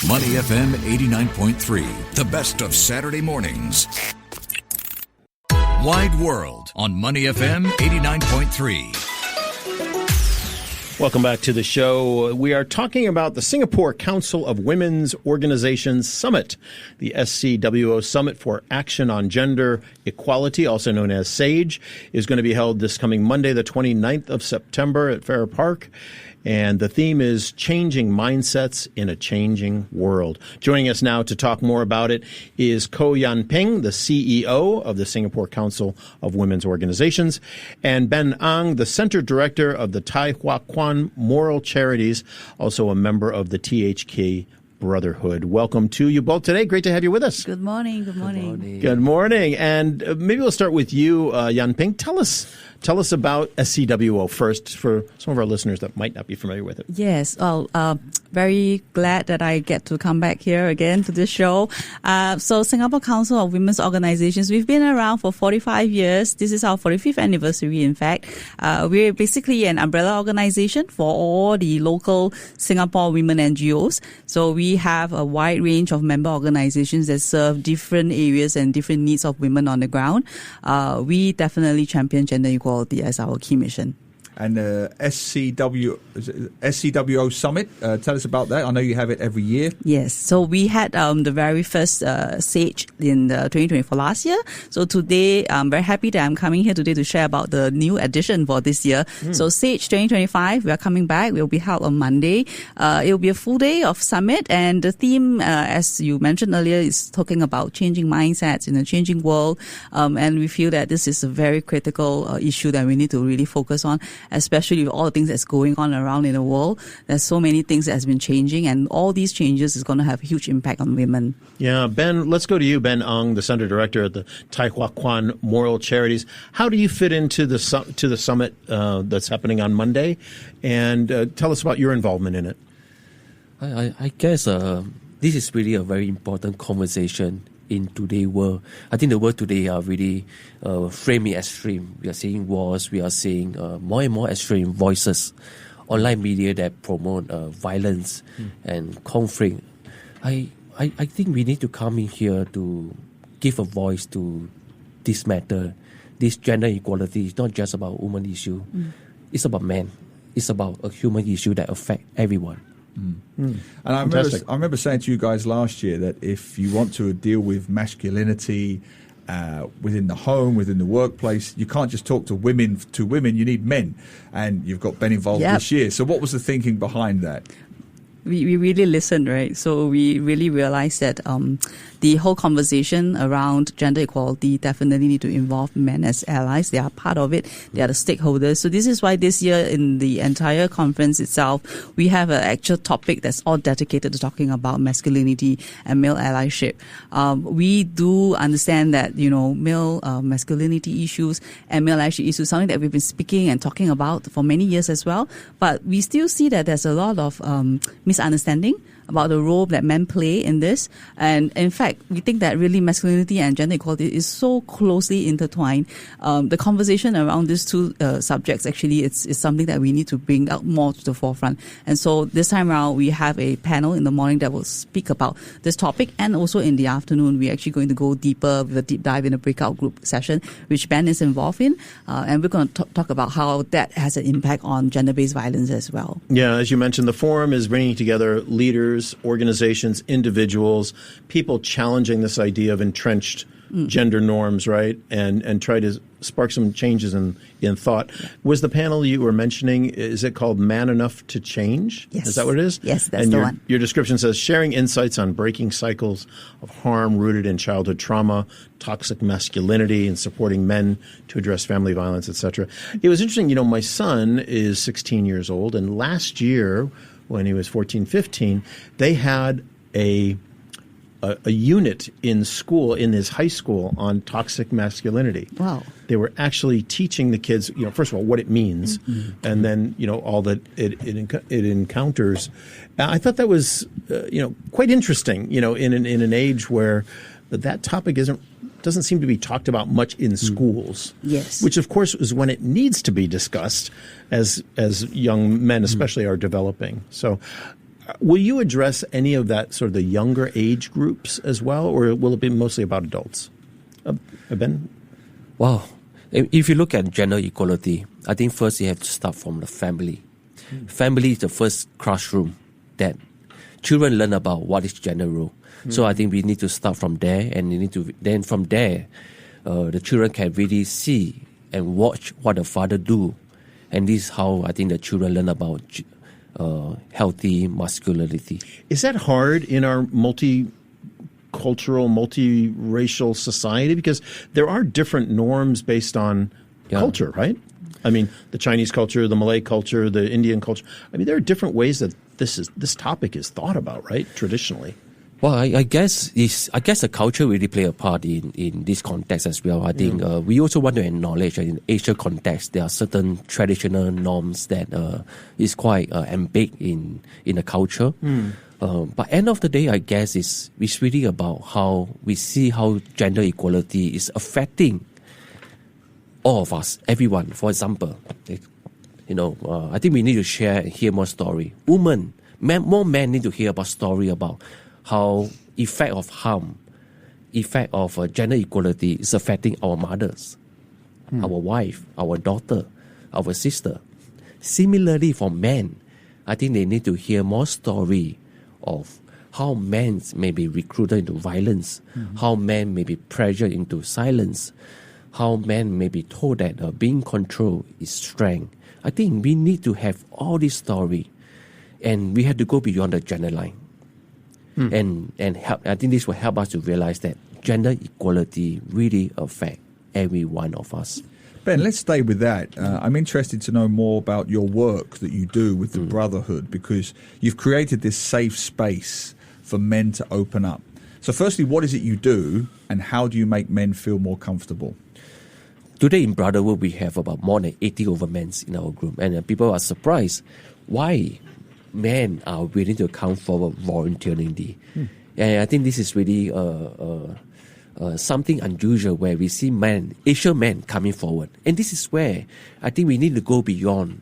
Money FM 89.3, the best of Saturday mornings. Wide World on Money FM 89.3. Welcome back to the show. We are talking about the Singapore Council of Women's Organizations Summit, the SCWO Summit for Action on Gender Equality, also known as SAGE, is going to be held this coming Monday, the 29th of September at Farrer Park. And the theme is Changing Mindsets in a Changing World. Joining us now to talk more about it is Ko Yan Ping, the CEO of the Singapore Council of Women's Organizations, and Ben Ang, the Center Director of the Tai Hua Kwan Moral Charities, also a member of the THK Brotherhood. Welcome to you both today. Great to have you with us. Good morning. Good morning. Good morning. And maybe we'll start with you, Yan Ping. Tell us about SCWO first for some of our listeners that might not be familiar with it. Yes. Very glad that I get to come back here again to this show. So Singapore Council of Women's Organizations, we've been around for 45 years. This is our 45th anniversary, in fact. We're basically an umbrella organization for all the local Singapore women NGOs. So we have a wide range of member organizations that serve different areas and different needs of women on the ground. We definitely champion gender equality as our key mission. And SCWO Summit, tell us about that. I know you have it every year. Yes. So we had the very first SAGE in 2024 last year. So today, I'm very happy that I'm coming here today to share about the new edition for this year. So SAGE 2025, we are coming back. It will be held on Monday. It will be a full day of summit. And the theme, as you mentioned earlier, is talking about changing mindsets in a changing world. And we feel that this is a very critical issue that we need to really focus on, especially with all the things that's going on around in the world. There's so many things that has been changing, and all these changes is going to have a huge impact on women. Yeah, Ben, let's go to you, Ben Ang, the Center Director at the Tai Hua Kwan Moral Charities. How do you fit into the summit that's happening on Monday? And tell us about your involvement in it. I guess this is really a very important conversation in today's world. I think the world today are really framing extreme. We are seeing wars. We are seeing more and more extreme voices, online media that promote violence and conflict. I think we need to come in here to give a voice to this matter. This gender equality is not just about woman issue. It's about men. It's about a human issue that affects everyone. And I remember saying to you guys last year that if you want to deal with masculinity within the home, within the workplace, you can't just talk to women. You need men. And you've got Ben involved this year. So what was the thinking behind that? We really listened, right? So we really realized that the whole conversation around gender equality definitely need to involve men as allies. They are part of it. They are the stakeholders. So this is why this year in the entire conference itself, we have an actual topic that's all dedicated to talking about masculinity and male allyship. We do understand that, male masculinity issues and male allyship issues, something that we've been speaking and talking about for many years as well. But we still see that there's a lot of misunderstanding about the role that men play in this. And in fact, we think that really masculinity and gender equality is so closely intertwined. The conversation around these two subjects, actually, it's something that we need to bring out more to the forefront. And so this time around, we have a panel in the morning that will speak about this topic. And also in the afternoon, we're actually going to go deeper with a deep dive in a breakout group session, which Ben is involved in. And we're going to talk about how that has an impact on gender-based violence as well. Yeah, as you mentioned, the forum is bringing together leaders, organizations, individuals, people challenging this idea of entrenched gender norms, right? And try to spark some changes in thought. Yeah. Was the panel you were mentioning, is it called Man Enough to Change? Yes. Is that what it is? Yes, that's the one. Your description says, sharing insights on breaking cycles of harm rooted in childhood trauma, toxic masculinity, and supporting men to address family violence, etc. It was interesting, my son is 16 years old, and last year, when he was 14, 15, they had a unit in school, in his high school, on toxic masculinity. Wow. They were actually teaching the kids, first of all, what it means, and then, all that it encounters. I thought that was, quite interesting, in an age where that topic doesn't seem to be talked about much in schools. Yes. Which, of course, is when it needs to be discussed as young men especially are developing. So Will you address any of that sort of the younger age groups as well, or will it be mostly about adults? Ben? Wow. If you look at gender equality, I think first you have to start from the family. Family is the first classroom that children learn about what is gender role. So I think we need to start from there, and then from there, the children can really see and watch what the father do. And this is how I think the children learn about healthy masculinity. Is that hard in our multicultural, multiracial society? Because there are different norms based on culture, right? I mean, the Chinese culture, the Malay culture, the Indian culture. I mean, there are different ways that this topic is thought about, right? Traditionally. Well, I guess the culture really play a part in this context as well. I think we also want to acknowledge that in Asia context there are certain traditional norms that is quite embedded in the culture. But end of the day, I guess it's really about how we see how gender equality is affecting all of us, everyone. For example, I think we need to hear more story. More men need to hear about story about how effect of gender equality is affecting our mothers, our wife, our daughter, our sister. Similarly, for men, I think they need to hear more story of how men may be recruited into violence, how men may be pressured into silence, how men may be told that being controlled is strength. I think we need to have all this story, and we have to go beyond the gender line. And help. I think this will help us to realize that gender equality really affects every one of us. Ben, let's stay with that. I'm interested to know more about your work that you do with the Brotherhood, because you've created this safe space for men to open up. So firstly, what is it you do, and how do you make men feel more comfortable? Today in Brotherhood, we have about more than 80 over men in our group, and people are surprised why men are willing to come forward voluntarily. And I think this is really something unusual where we see Asian men coming forward. And this is where I think we need to go beyond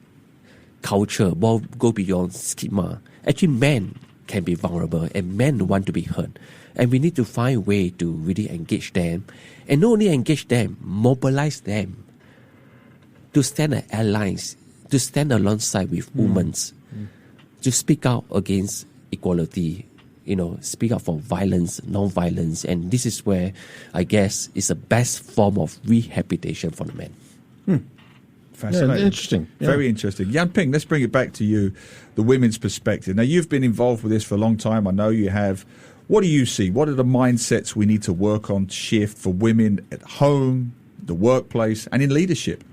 culture, go beyond schema. Actually, men can be vulnerable and men want to be heard. And we need to find a way to really engage them. And not only engage them, mobilize them to stand as allies, to stand alongside with women, to speak out against equality, speak out for violence, non-violence. And this is where I guess is the best form of rehabilitation for the men. Fascinating. Yeah, interesting. Yeah. Very interesting. Yan Ping, let's bring it back to you, the women's perspective. Now, you've been involved with this for a long time. I know you have. What do you see? What are the mindsets we need to work on, shift for women at home, the workplace, and in leadership?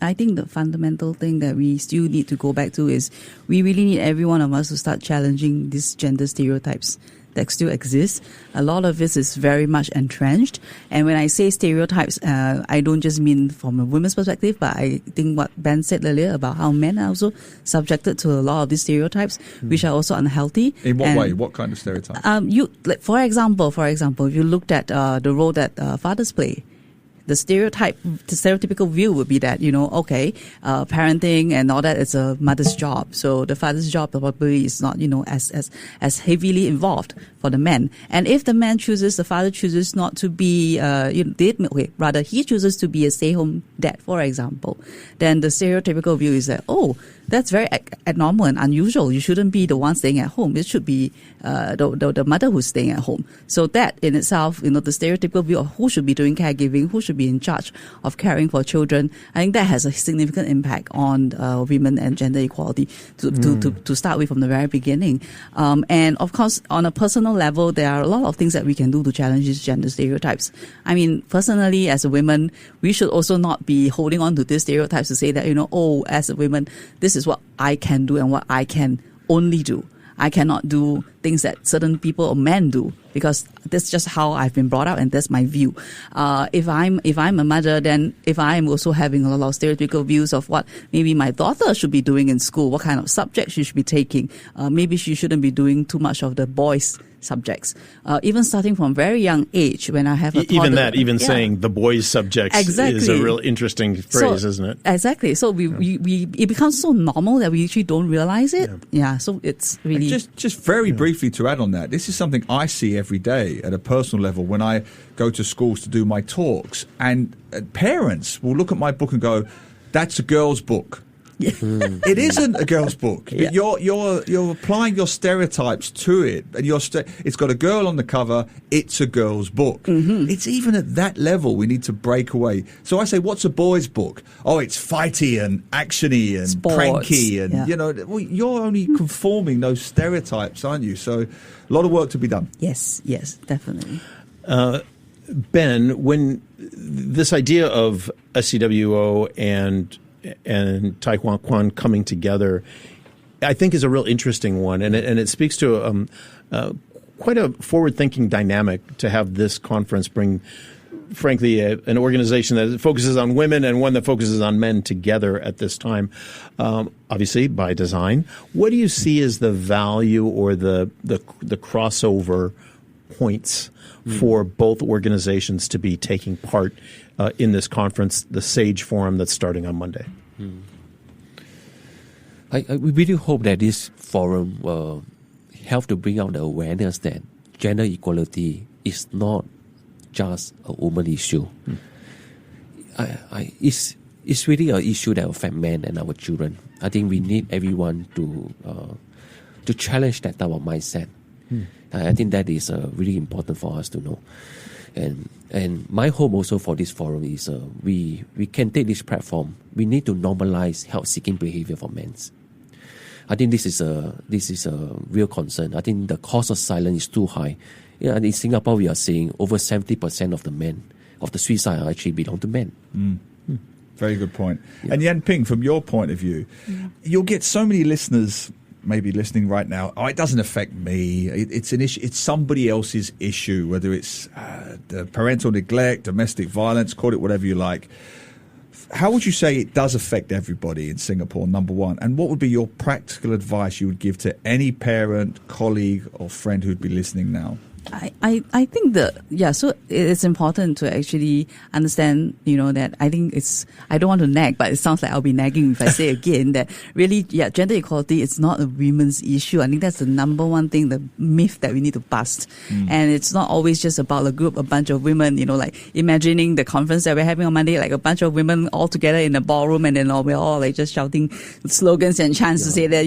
I think the fundamental thing that we still need to go back to is we really need every one of us to start challenging these gender stereotypes that still exist. A lot of this is very much entrenched. And when I say stereotypes, I don't just mean from a women's perspective, but I think what Ben said earlier about how men are also subjected to a lot of these stereotypes, which are also unhealthy. In what way? What kind of stereotypes? For example, if you looked at the role that fathers play, the stereotypical view would be that, parenting and all that is a mother's job. So the father's job probably is not, as heavily involved for the men. And if the father chooses not to be, he chooses to be a stay-home dad, for example, then the stereotypical view is that, that's very abnormal and unusual. You shouldn't be the one staying at home. It should be the mother who's staying at home. So that in itself, the stereotypical view of who should be doing caregiving, who should be in charge of caring for children, I think that has a significant impact on women and gender equality to start with from the very beginning. And of course, on a personal level, there are a lot of things that we can do to challenge these gender stereotypes. I mean, personally, as a woman, we should also not be holding on to these stereotypes to say that, as a woman, this is what I can do and what I can only do. I cannot do things that certain people or men do because that's just how I've been brought up and that's my view. If I'm a mother, then if I'm also having a lot of stereotypical views of what maybe my daughter should be doing in school, what kind of subject she should be taking, maybe she shouldn't be doing too much of the boys' subjects. Even starting from very young age, when I have a toddler, saying the boys' subjects is a real interesting phrase, isn't it? Exactly. So it becomes so normal that we actually don't realize it. Yeah. So it's really just very briefly to add on that. This is something I see every day at a personal level when I go to schools to do my talks, and parents will look at my book and go, "That's a girl's book." It isn't a girl's book. Yeah. You're applying your stereotypes to it, and it's got a girl on the cover. It's a girl's book. Mm-hmm. It's even at that level we need to break away. So I say, what's a boy's book? Oh, it's fighty and actiony and Sports, pranky, and you're only conforming those stereotypes, aren't you? So a lot of work to be done. Yes, definitely. Ben, when this idea of SCWO and Taekwondo coming together, I think is a real interesting one, and it speaks to quite a forward-thinking dynamic to have this conference bring, frankly, an organization that focuses on women and one that focuses on men together at this time, obviously by design. What do you see as the value or the crossover points for both organizations to be taking part in this conference, the SAGE Forum that's starting on Monday? We really hope that this forum will help to bring out the awareness that gender equality is not just a woman issue. It's really an issue that affects men and our children. I think we need everyone to challenge that type of mindset. I think that is really important for us to know. And my hope also for this forum is we can take this platform. We need to normalize help-seeking behavior for men. I think this is a real concern. I think the cost of silence is too high. Yeah, and in Singapore, we are seeing over 70% of the men of the suicide actually belong to men. Very good point. Yeah. And Yan Ping, from your point of view, you'll get so many listeners maybe listening right now. Oh, it doesn't affect me. It's an issue. It's somebody else's issue, whether it's the parental neglect, domestic violence, call it whatever you like. How would you say it does affect everybody in Singapore, number one? And what would be your practical advice you would give to any parent, colleague, or friend who'd be listening now? I think so it's important to actually understand, that I think I don't want to nag, but it sounds like I'll be nagging if I say again that really, gender equality is not a women's issue. I think that's the number one thing, the myth that we need to bust. And it's not always just about a bunch of women, like imagining the conference that we're having on Monday, like a bunch of women all together in a ballroom and then we're all like just shouting slogans and chants to say that,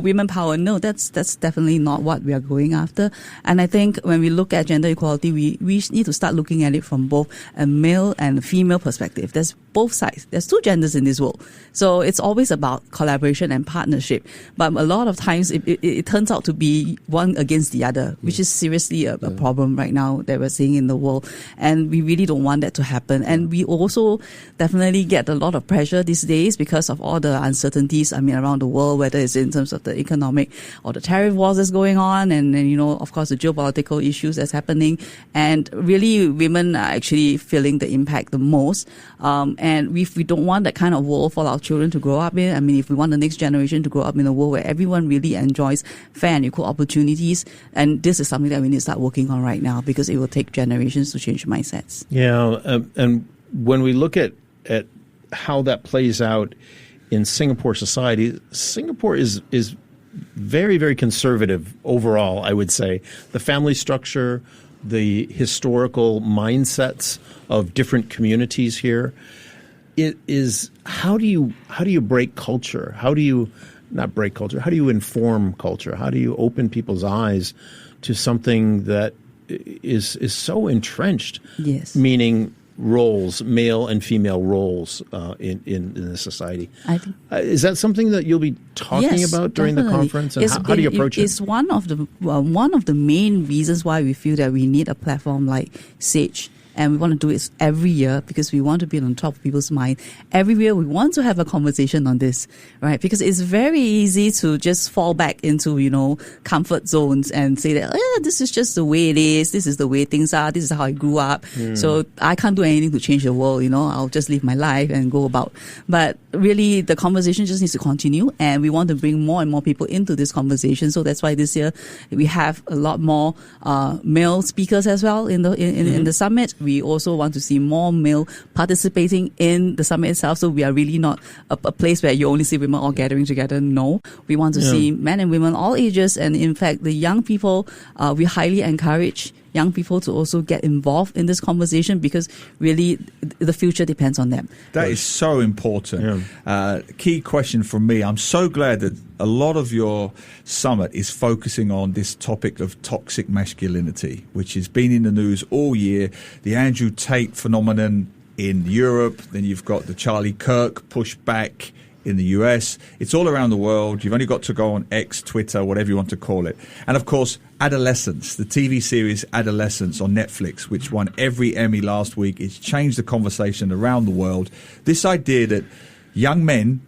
women power. No, that's definitely not what we are going after. And I think when we look at gender equality, we need to start looking at it from both a male and a female perspective. There's both sides. There's two genders in this world. So it's always about collaboration and partnership. But a lot of times it turns out to be one against the other, which is seriously a problem right now that we're seeing in the world. And we really don't want that to happen. And we also definitely get a lot of pressure these days because of all the uncertainties, around the world, whether it's in terms of the economic or the tariff wars that's going on and of course, the geopolitical issues that's happening. And really, women are actually feeling the impact the most. And if we don't want that kind of world for our children to grow up in, if we want the next generation to grow up in a world where everyone really enjoys fair and equal opportunities, and this is something that we need to start working on right now because it will take generations to change mindsets. Yeah, and when we look at how that plays out in Singapore society, Singapore is very, very conservative overall, I would say. The family structure, the historical mindsets of different communities here. It is how do you break culture? How do you not break culture? How do you inform culture? How do you open people's eyes to something that is so entrenched? Yes. Meaning roles, male and female roles in the society. I think, is that something that you'll be talking about during the conference? And how do you approach it? It's one of the main reasons why we feel that we need a platform like SAGE and we want to do it every year because we want to be on top of people's mind. Every year we want to have a conversation on this, right? Because it's very easy to just fall back into, comfort zones and say that, this is just the way it is. This is the way things are. This is how I grew up. So I can't do anything to change the world. I'll just live my life and go about. But really, the conversation just needs to continue, and we want to bring more and more people into this conversation. So that's why this year we have a lot more male speakers as well in the summit. We also want to see more male participating in the summit itself. So we are really not a place where you only see women all gathering together. No, we want to see men and women, all ages, and in fact, the young people. We highly encourage young people to also get involved in this conversation because really the future depends on them. That is so important. Key question from me. I'm so glad that a lot of your summit is focusing on this topic of toxic masculinity, which has been in the news all year. The Andrew Tate phenomenon in Europe, then you've got the Charlie Kirk pushback in the US. It's all around the world. You've only got to go on X, Twitter, whatever you want to call it. And of course, Adolescence, the TV series Adolescence on Netflix, which won every Emmy last week. It's changed the conversation around the world. This idea that young men,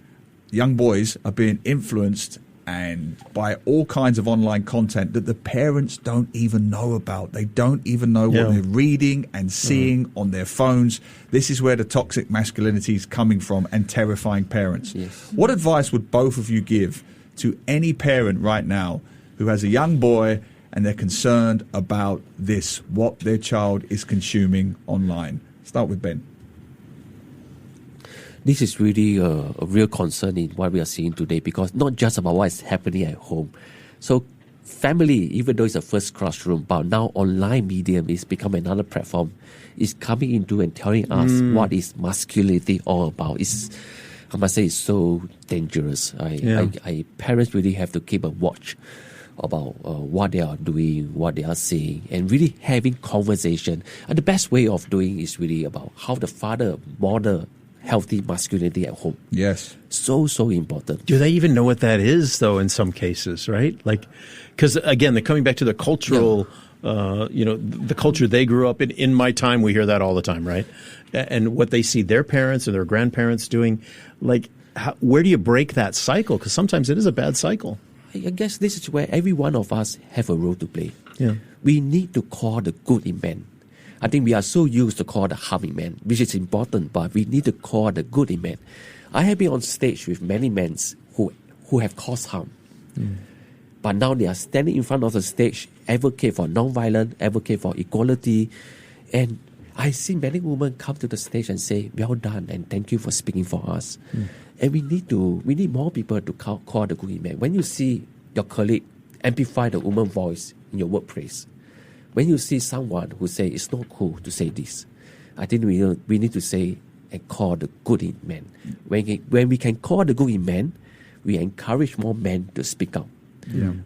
young boys are being influenced and by all kinds of online content that the parents don't even know about. They don't even know what they're reading and seeing on their phones. This is where the toxic masculinity is coming from and terrifying parents. Yes. What advice would both of you give to any parent right now who has a young boy and they're concerned about this, what their child is consuming online? Start with Ben. This is really a real concern in what we are seeing today, because not just about what is happening at home. So family, even though it's a first classroom, but now online medium is become another platform, is coming into and telling us what is masculinity all about. I must say, it's so dangerous. Parents really have to keep a watch about what they are doing, what they are saying, and really having conversation. And the best way of doing is really about how the father model healthy masculinity at home. Yes. So important. Do they even know what that is, though, in some cases, right? Like, because, again, they're coming back to the cultural, the culture they grew up in. In my time, we hear that all the time, right? And what they see their parents and their grandparents doing, like, where do you break that cycle? Because sometimes it is a bad cycle. I guess this is where every one of us have a role to play. Yeah. We need to call the good in men. I think we are so used to call the harm in men, which is important, but we need to call the good in men. I have been on stage with many men who have caused harm. But now they are standing in front of the stage, advocate for non-violence, advocate for equality. And I see many women come to the stage and say, well done, and thank you for speaking for us. And we need more people to call the good in men. When you see your colleague amplify the woman's voice in your workplace, when you see someone who say it's not cool to say this, I think we need to say and call the good in men. When we can call the good in men, we encourage more men to speak out.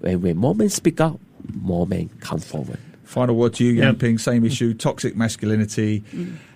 When more men speak out, more men come forward. Final word to you, Yan Ping. Same issue, toxic masculinity.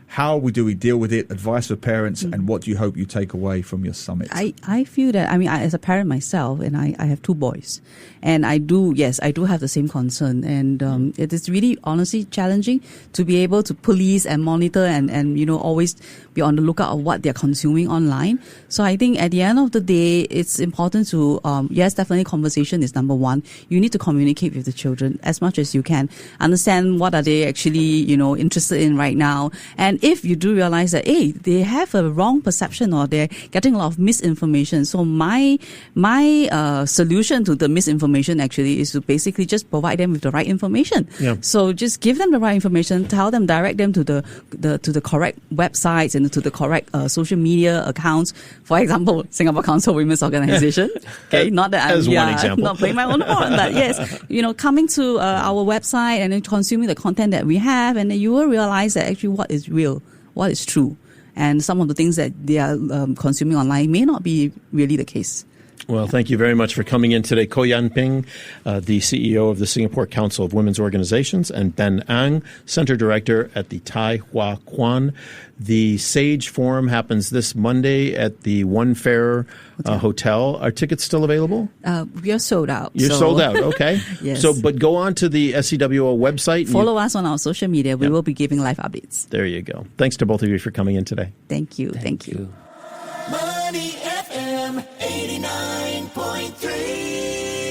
How do we deal with it? Advice for parents, and what do you hope you take away from your summit? I feel that, as a parent myself, and I have two boys, and I do have the same concern, and it is really honestly challenging to be able to police and monitor and always be on the lookout of what they're consuming online. So I think at the end of the day, it's important to, yes, definitely conversation is number one. You need to communicate with the children as much as you can. Understand what are they actually, interested in right now. And if you do realize that, hey, they have a wrong perception or they're getting a lot of misinformation. So my solution to the misinformation actually is to basically just provide them with the right information. So just give them the right information, tell them, direct them to the correct websites and to the correct social media accounts. For example, Singapore Council of Women's Organization. Okay, not that I'm one example. Not playing my own horn, but yes, coming to our website and then consuming the content that we have, and then you will realize that actually what is real, what is true, and some of the things that they are consuming online may not be really the case. Well, thank you very much for coming in today. Ko Yan Ping, the CEO of the Singapore Council of Women's Organizations, and Ben Ang, Center Director at the Tai Hua Kwan. The SAGE Forum happens this Monday at the One Fair Hotel. Are tickets still available? We are sold out. You're sold out, okay. Yes. So, but go on to the SCWO website. Follow us on our social media. We will be giving live updates. There you go. Thanks to both of you for coming in today. Thank you. Thank you. Money FM 89.3.